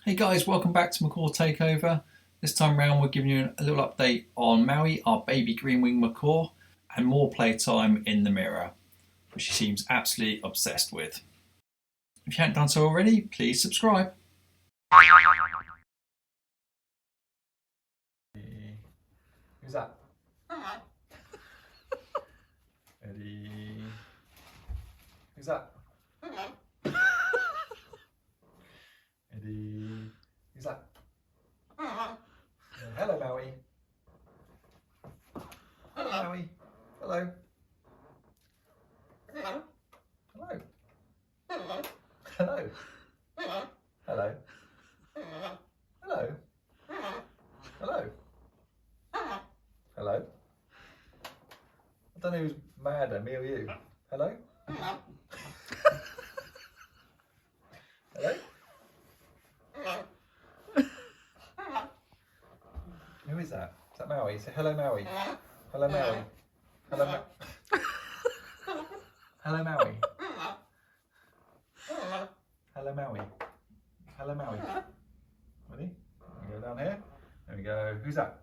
Hey guys, welcome back to Macaw Takeover. This time round we're giving you a little update on Maui, our baby green-winged macaw, and more playtime in the mirror, which she seems absolutely obsessed with. If you haven't done so already, please subscribe. Who's that? Eddie. Who's that? Eddie. Who's that? Hello, Maui. Hello, Maui. Hello. Hello. Hello. Hello. Hello. Hello. Hello. Hello. I don't know who's madder, me or you. Hello? Hello? Who is that? Is that Maui? Say hello, Maui. Hello, Maui. Hello, hello, Maui. Hello, Maui. Hello, Maui. Ready? We go down here. There we go. Who's that?